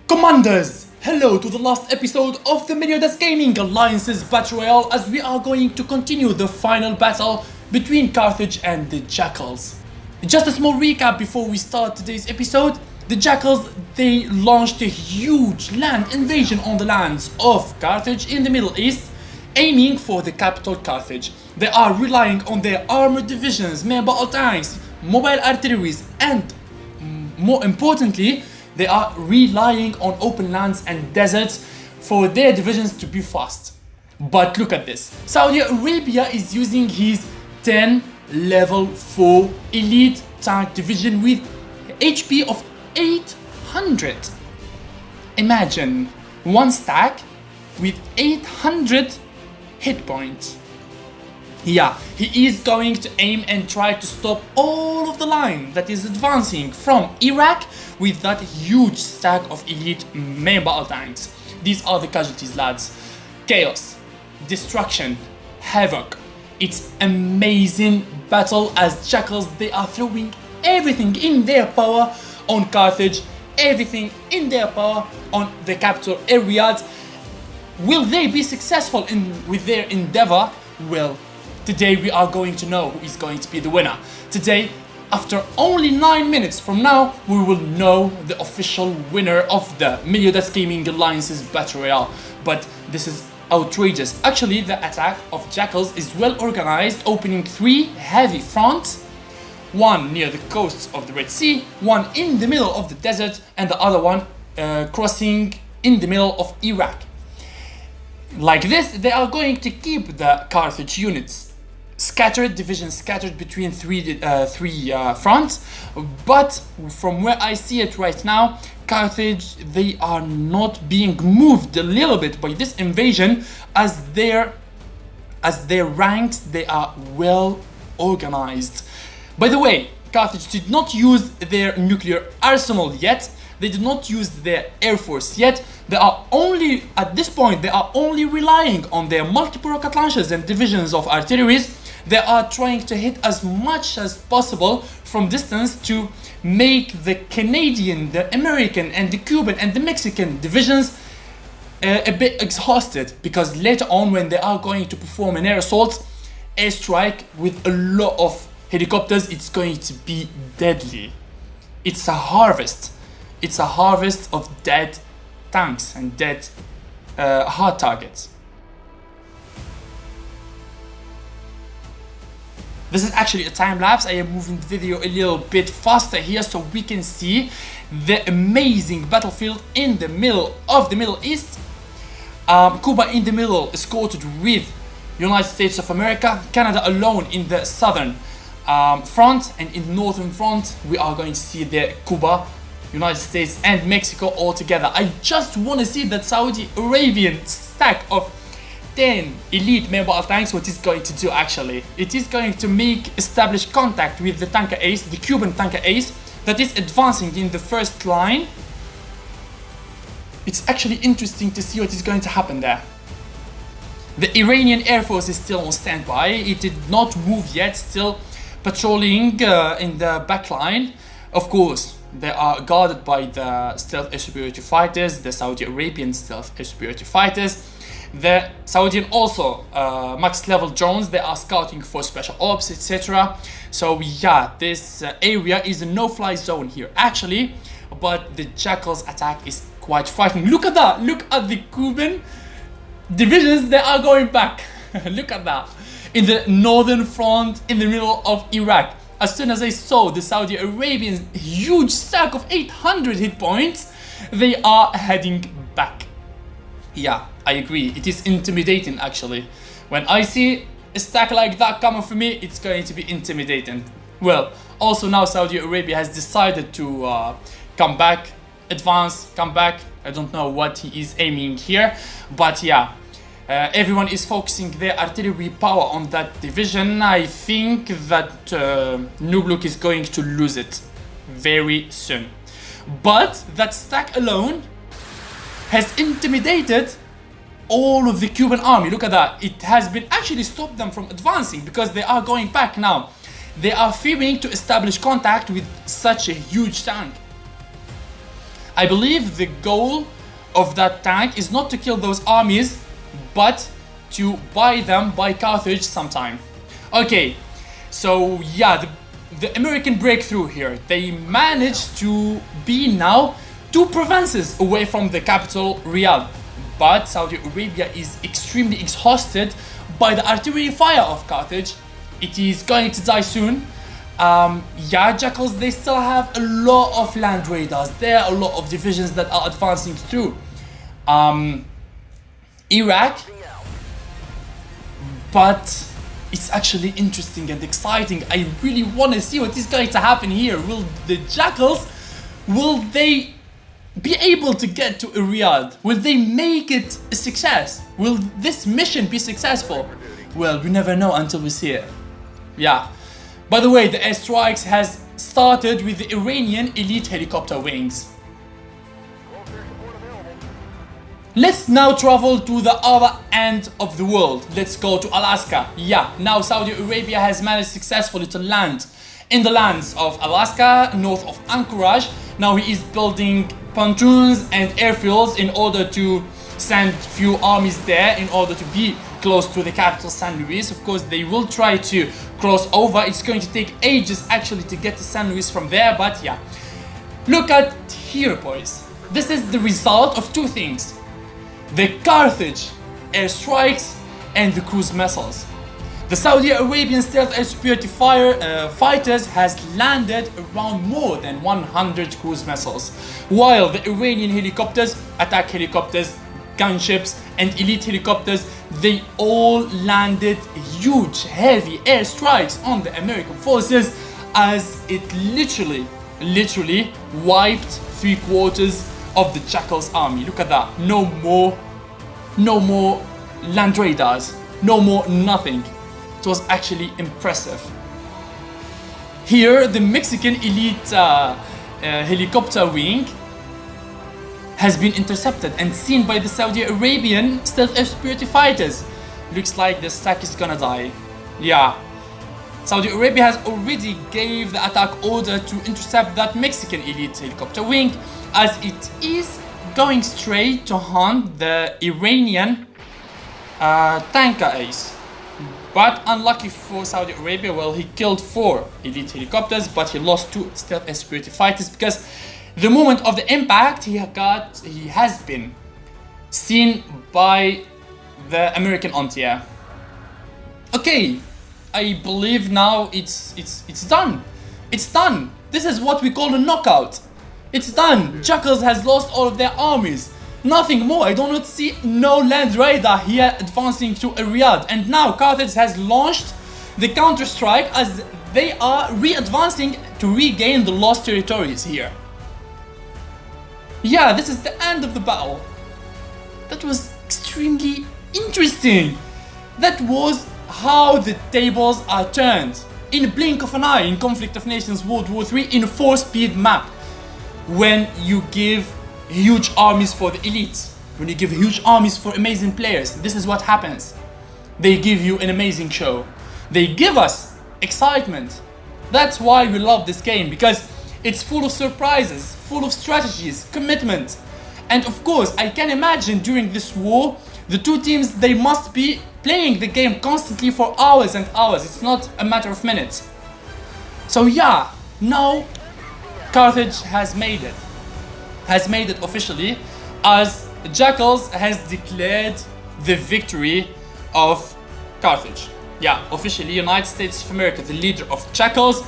Commanders! Hello to the last episode of the Melliodas Gaming Alliance's Battle Royale, as we are going to continue the final battle between Carthage and the Jackals. Just a small recap before we start today's episode. The Jackals, they launched a huge land invasion on the lands of Carthage in the Middle East, aiming for the capital Carthage. They are relying on their armored divisions, main battle tanks, mobile artilleries, and more importantly, they are relying on open lands and deserts for their divisions to be fast. But look at this. Saudi Arabia is using his 10 level 4 elite tank division with HP of 800. Imagine one stack with 800 hit points. Yeah, he is going to aim and try to stop all of the line that is advancing from Iraq with that huge stack of elite main battle tanks. These are the casualties, lads. Chaos, destruction, havoc. It's amazing battle as Jackals, they are throwing everything in their power on Carthage, everything in their power on the capital Riyadh. Will they be successful with their endeavor? Well, today we are going to know who is going to be the winner. Today, after only 9 minutes from now, we will know the official winner of the Melliodas Gaming Alliance's Battle Royale. But this is outrageous. Actually, the attack of Jackals is well organized, opening 3 heavy fronts. One near the coasts of the Red Sea, one in the middle of the desert, and the other one crossing in the middle of Iraq. Like this, they are going to keep the Carthage units scattered, divisions scattered between three fronts. But from where I see it right now, Carthage, they are not being moved a little bit by this invasion, as their ranks, they are well organized. By the way, Carthage did not use their nuclear arsenal yet. They did not use their air force yet. They are only, at this point, they are only relying on their multiple rocket launchers and divisions of artilleries. They are trying to hit as much as possible from distance to make the Canadian, the American, and the Cuban and the Mexican divisions a bit exhausted, because later on, when they are going to perform an air assault, airstrike with a lot of helicopters, it's going to be deadly. It's a harvest. It's a harvest of dead tanks and dead hard targets. This is actually a time lapse. I am moving the video a little bit faster here so we can see the amazing battlefield in the middle of the Middle East. Cuba in the middle, escorted with United States of America, Canada alone in the southern front, and in the northern front we are going to see the Cuba, United States and Mexico all together. I just want to see that Saudi Arabian stack of 10 elite main battle tanks. What is going to do actually? It is going to establish contact with the tanker ace, the Cuban tanker ace, that is advancing in the first line. It's actually interesting to see what is going to happen there. The Iranian Air Force is still on standby. It did not move yet, still patrolling in the back line. Of course, they are guarded by the stealth air superiority fighters, the Saudi Arabian stealth air superiority fighters. The Saudi also max level drones, they are scouting for special ops, etc. So yeah, this area is a no-fly zone here actually, but the Jackals attack is quite frightening. Look at that, look at the Cuban divisions, they are going back. Look at that. In the northern front, in the middle of Iraq. As soon as I saw the Saudi Arabian huge stack of 800 hit points, they are heading back. Yeah, I agree. It is intimidating actually. When I see a stack like that coming for me, it's going to be intimidating. Well, also now Saudi Arabia has decided to come back, advance, come back. I don't know what he is aiming here, but yeah. Everyone is focusing their artillery power on that division. I think that Nubluk is going to lose it very soon. But that stack alone has intimidated all of the Cuban army. Look at that. It has been actually stopped them from advancing because they are going back now. They are fearing to establish contact with such a huge tank. I believe the goal of that tank is not to kill those armies, but to buy them by Carthage sometime. Okay, so yeah, the American breakthrough here. They managed to be now 2 provinces away from the capital, Riyadh. But Saudi Arabia is extremely exhausted by the artillery fire of Carthage. It is going to die soon. Yeah, Jackals, they still have a lot of land radars. There are a lot of divisions that are advancing through Iraq. But it's actually interesting and exciting. I really want to see what is going to happen here. Will the Jackals, will they be able to get to Riyadh? Will they make it a success? Will this mission be successful? Well, we never know until we see it. Yeah. By the way, the airstrikes has started with the Iranian elite helicopter wings. Let's now travel to the other end of the world. Let's go to Alaska. Yeah, now Saudi Arabia has managed successfully to land in the lands of Alaska, north of Anchorage. Now he is building pontoons and airfields in order to send few armies there in order to be close to the capital, San Luis. Of course, they will try to cross over. It's going to take ages actually to get to San Luis from there, but yeah. Look at here, boys. This is the result of 2 things. The Carthage airstrikes and the cruise missiles. The Saudi Arabian stealth air superiority fighters has landed around more than 100 cruise missiles, while the Iranian helicopters, attack helicopters, gunships and elite helicopters, they all landed huge heavy airstrikes on the American forces, as it literally wiped 3/4 of the Jackals army. Look at that. No more land radars, no more nothing. It was actually impressive. Here the Mexican elite helicopter wing has been intercepted and seen by the Saudi Arabian stealth air superiority fighters. Looks like the stack is gonna die. Yeah, Saudi Arabia has already gave the attack order to intercept that Mexican elite helicopter wing, as it is going straight to hunt the Iranian tanker ace. But unlucky for Saudi Arabia, well, he killed 4 elite helicopters, but he lost 2 stealth air superiority fighters, because the moment of the impact he has been seen by the American anti-air. Okay, I believe now it's done. It's done. This is what we call a knockout. It's done. Jackals has lost all of their armies. Nothing more. I do not see no land radar here advancing to Riyadh. And now Carthage has launched the counter-strike, as they are re-advancing to regain the lost territories here. Yeah, this is the end of the battle. That was extremely interesting. That was how the tables are turned in a blink of an eye in Conflict of Nations World War III in a 4-speed map. When you give huge armies for the elites, when you give huge armies for amazing players, this is what happens. They give you an amazing show. They give us excitement. That's why we love this game, because it's full of surprises, full of strategies, commitment. And of course, I can imagine during this war, the 2 teams, they must be playing the game constantly for hours and hours. It's not a matter of minutes. So yeah, now Carthage has made it officially, as Jackals has declared the victory of Carthage. Yeah, officially United States of America, the leader of Jackals,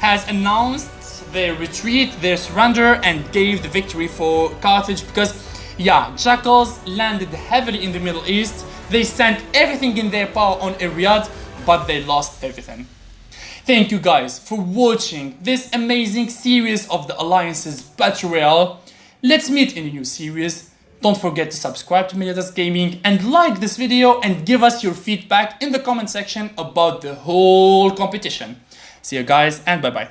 has announced their retreat, their surrender, and gave the victory for Carthage, because yeah, Jackals landed heavily in the Middle East. They sent everything in their power on Riyadh, but they lost everything. Thank you guys for watching this amazing series of the Alliances Battle Royale. Let's meet in a new series. Don't forget to subscribe to Melliodas Gaming and like this video, and give us your feedback in the comment section about the whole competition. See you guys, and bye bye.